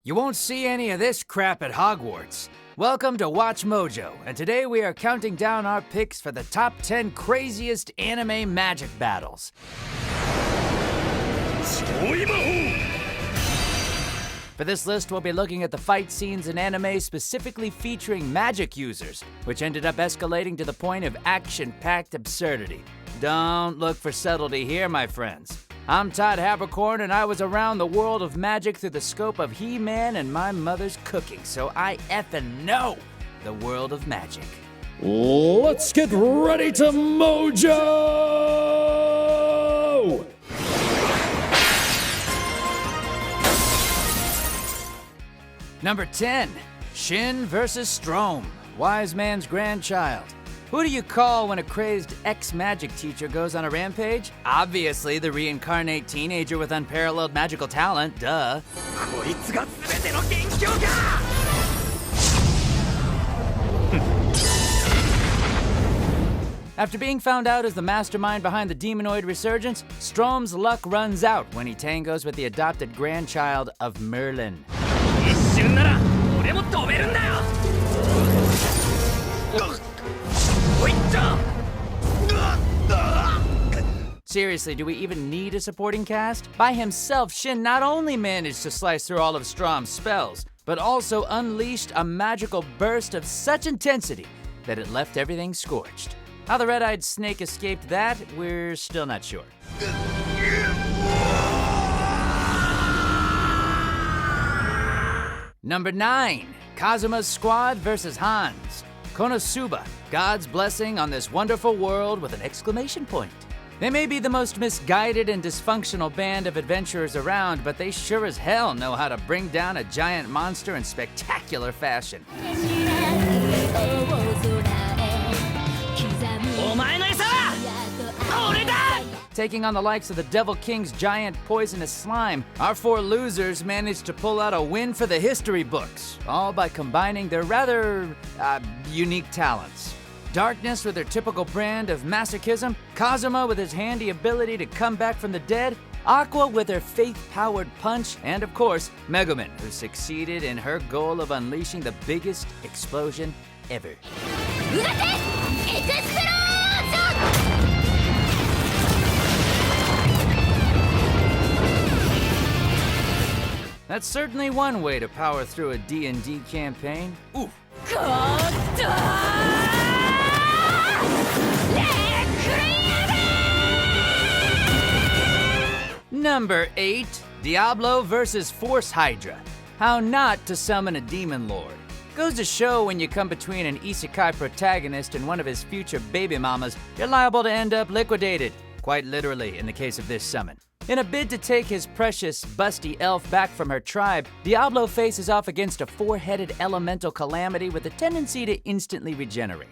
You won't see any of this crap at Hogwarts. Welcome to WatchMojo, and today we are counting down our picks for the top 10 craziest anime magic battles. For this list, we'll be looking at the fight scenes in anime specifically featuring magic users, which ended up escalating to the point of action-packed absurdity. Don't look for subtlety here, my friends. I'm Todd Haberkorn, and I was around the world of magic through the scope of He-Man and my mother's cooking, so I effing know the world of magic. Let's get ready to Mojo! Number 10, Shin versus Strome, Wiseman's grandchild. Who do you call when a crazed ex-magic teacher goes on a rampage? Obviously, the reincarnate teenager with unparalleled magical talent, duh. After being found out as the mastermind behind the demonoid resurgence, Strome's luck runs out when he tangos with the adopted grandchild of Merlin. Seriously, do we even need a supporting cast? By himself, Shin not only managed to slice through all of Strome's spells, but also unleashed a magical burst of such intensity that it left everything scorched. How the red-eyed snake escaped that, we're still not sure. Number 9, Kazuma's squad versus Ainz. KonoSuba, God's blessing on this wonderful world with an exclamation point. They may be the most misguided and dysfunctional band of adventurers around, but they sure as hell know how to bring down a giant monster in spectacular fashion. Taking on the likes of the Devil King's giant poisonous slime, our four losers managed to pull out a win for the history books, all by combining their rather unique talents. Darkness with her typical brand of masochism, Kazuma with his handy ability to come back from the dead, Aqua with her faith-powered punch, and of course, Megumin, who succeeded in her goal of unleashing the biggest explosion ever. That's certainly one way to power through a D&D campaign. Ooh. Number 8, Diablo versus Force Hydra. How not to summon a demon lord. Goes to show when you come between an isekai protagonist and one of his future baby mamas, you're liable to end up liquidated. Quite literally in the case of this summon. In a bid to take his precious, busty elf back from her tribe, Diablo faces off against a four-headed elemental calamity with a tendency to instantly regenerate.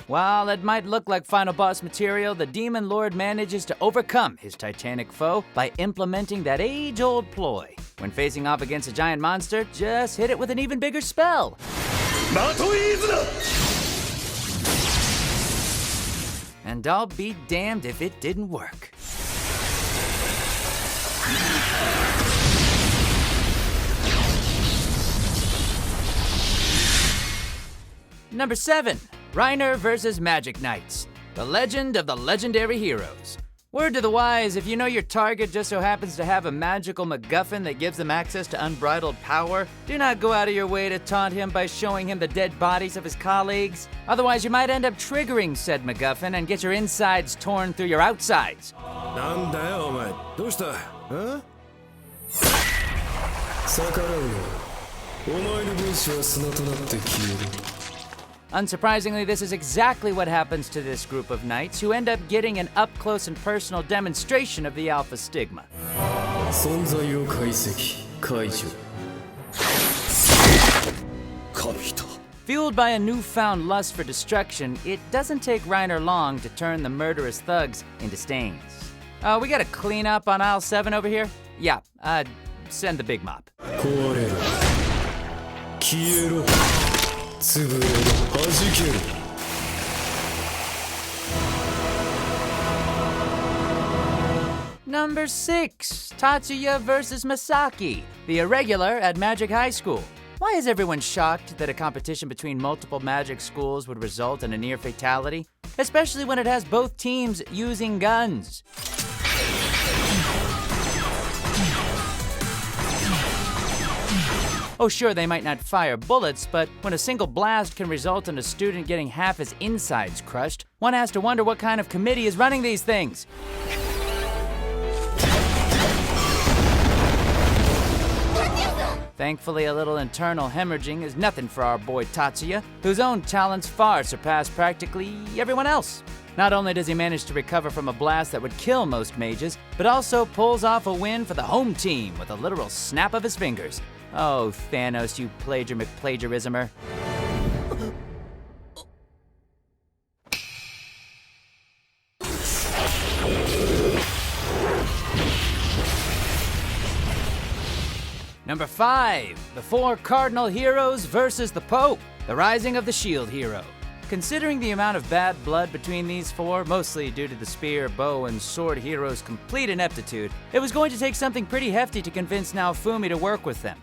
While it might look like final boss material, the Demon Lord manages to overcome his titanic foe by implementing that age-old ploy. When facing off against a giant monster, just hit it with an even bigger spell. And I'll be damned if it didn't work. Number 7, Ryner versus Magic Knights. The legend of the legendary heroes. Word to the wise, if you know your target just so happens to have a magical MacGuffin that gives them access to unbridled power, do not go out of your way to taunt him by showing him the dead bodies of his colleagues. Otherwise, you might end up triggering said MacGuffin and get your insides torn through your outsides. Unsurprisingly, this is exactly what happens to this group of knights, who end up getting an up-close and personal demonstration of the alpha stigma. Fueled by a newfound lust for destruction, it doesn't take Reiner long to turn the murderous thugs into stains. We got a clean up on aisle 7 over here? Yeah, send the big mop. Number 6, Tatsuya versus Masaki, the Irregular at Magic High School. Why is everyone shocked that a competition between multiple magic schools would result in a near fatality? Especially when it has both teams using guns. Oh sure, they might not fire bullets, but when a single blast can result in a student getting half his insides crushed, one has to wonder what kind of committee is running these things. Thankfully, a little internal hemorrhaging is nothing for our boy Tatsuya, whose own talents far surpass practically everyone else. Not only does he manage to recover from a blast that would kill most mages, but also pulls off a win for the home team with a literal snap of his fingers. Oh, Thanos, you plagiarismer. Number 5, the 4 Cardinal heroes versus the Pope, the rising of the shield hero. Considering the amount of bad blood between these 4, mostly due to the spear, bow, and sword heroes' complete ineptitude, it was going to take something pretty hefty to convince Naofumi to work with them.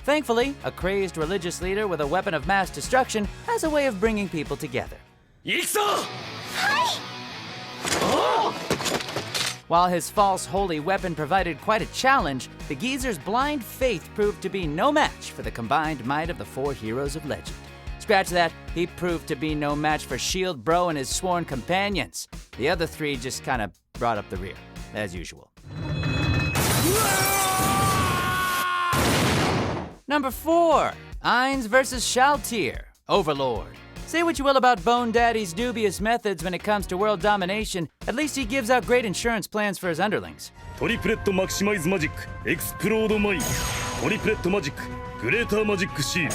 Thankfully, a crazed religious leader with a weapon of mass destruction has a way of bringing people together. While his false holy weapon provided quite a challenge, the geezer's blind faith proved to be no match for the combined might of the 4 heroes of legend. Scratch that, he proved to be no match for Shield Bro and his sworn companions. The other 3 just kind of brought up the rear, as usual. Number 4, Ainz versus Shalltear, Overlord. Say what you will about Bone Daddy's dubious methods when it comes to world domination, at least he gives out great insurance plans for his underlings. Triplet Maximize Magic, Explode Mind. Triplet Magic, Greater Magic Shield.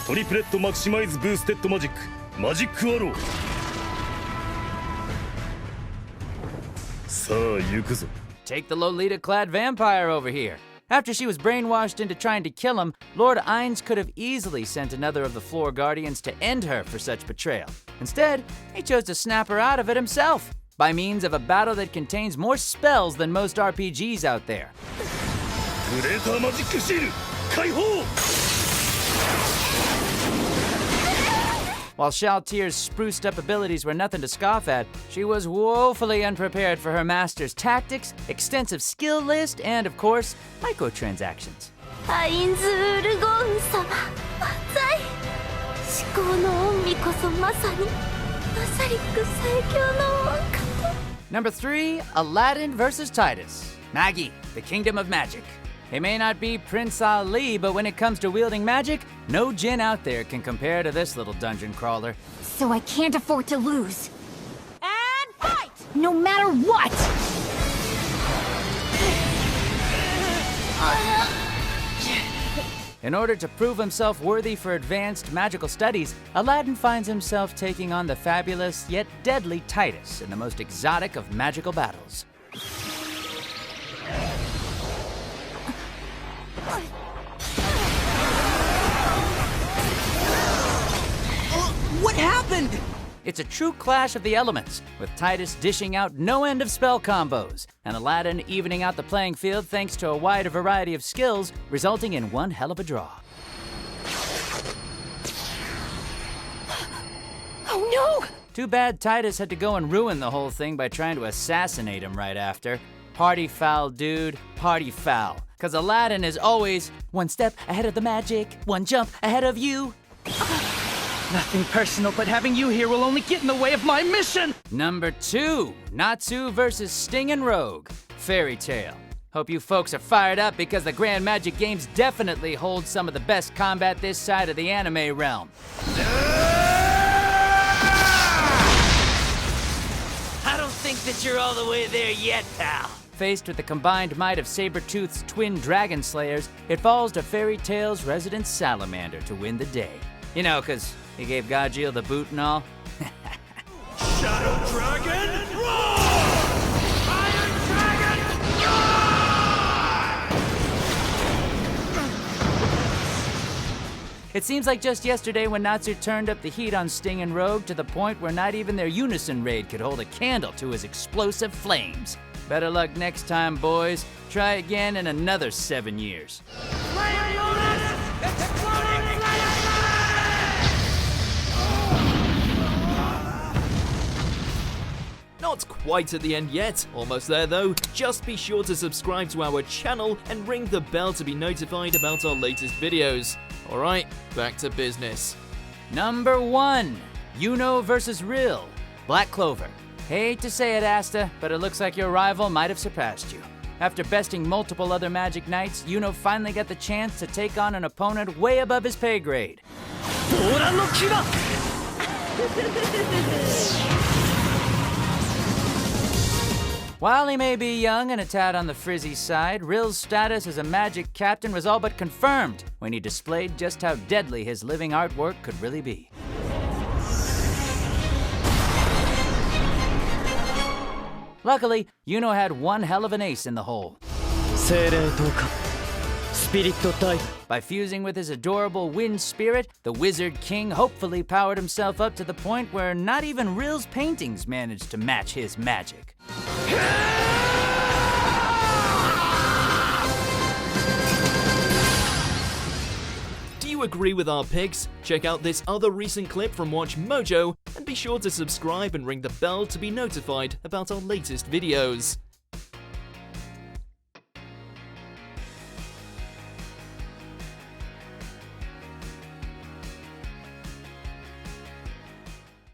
Triplet Maximize Boosted Magic, Magic Arrow. さあ行くぞ。 Take the Lolita-clad vampire over here. After she was brainwashed into trying to kill him, Lord Ainz could have easily sent another of the Floor Guardians to end her for such betrayal. Instead, he chose to snap her out of it himself, by means of a battle that contains more spells than most RPGs out there. Greater Magic Shield, 解放! While Shalltear's spruced up abilities were nothing to scoff at, she was woefully unprepared for her master's tactics, extensive skill list, and of course, microtransactions. Ainz ウルゴーン様万歳至高の恩義こそまさにマサリック最強の王かと。 Number 3, Aladdin versus Titus, Magi, the Kingdom of Magic. He may not be Prince Ali, but when it comes to wielding magic, no djinn out there can compare to this little dungeon crawler. So I can't afford to lose. And fight! No matter what! In order to prove himself worthy for advanced magical studies, Aladdin finds himself taking on the fabulous yet deadly Titus in the most exotic of magical battles. What happened? It's a true clash of the elements, with Titus dishing out no end of spell combos, and Aladdin evening out the playing field thanks to a wider variety of skills, resulting in one hell of a draw. Oh no! Too bad Titus had to go and ruin the whole thing by trying to assassinate him right after. Party foul, dude, party foul. Cause Aladdin is always one step ahead of the magic, one jump ahead of you. Nothing personal, but having you here will only get in the way of my mission! Number 2, Natsu versus Sting and Rogue, Fairy Tale. Hope you folks are fired up because the Grand Magic Games definitely hold some of the best combat this side of the anime realm. I don't think that you're all the way there yet, pal. Faced with the combined might of Sabertooth's twin dragon slayers, it falls to Fairy Tale's resident salamander to win the day. You know, cause he gave Gajeel the boot and all. Shadow Dragon, roar! Iron Dragon, roar! It seems like just yesterday when Natsu turned up the heat on Sting and Rogue to the point where not even their unison raid could hold a candle to his explosive flames. Better luck next time, boys. Try again in another 7 years. Not quite at the end yet, almost there though. Just be sure to subscribe to our channel and ring the bell to be notified about our latest videos. Alright, back to business. Number 1, Yuno vs. Rill, Black Clover. Hate to say it, Asta, but it looks like your rival might have surpassed you. After besting multiple other Magic Knights, Yuno finally got the chance to take on an opponent way above his pay grade. While he may be young and a tad on the frizzy side, Rill's status as a Magic captain was all but confirmed when he displayed just how deadly his living artwork could really be. Luckily, Yuno had one hell of an ace in the hole. By fusing with his adorable wind spirit, the Wizard King hopefully powered himself up to the point where not even Rill's paintings managed to match his magic. Do you agree with our picks? Check out this other recent clip from WatchMojo and be sure to subscribe and ring the bell to be notified about our latest videos.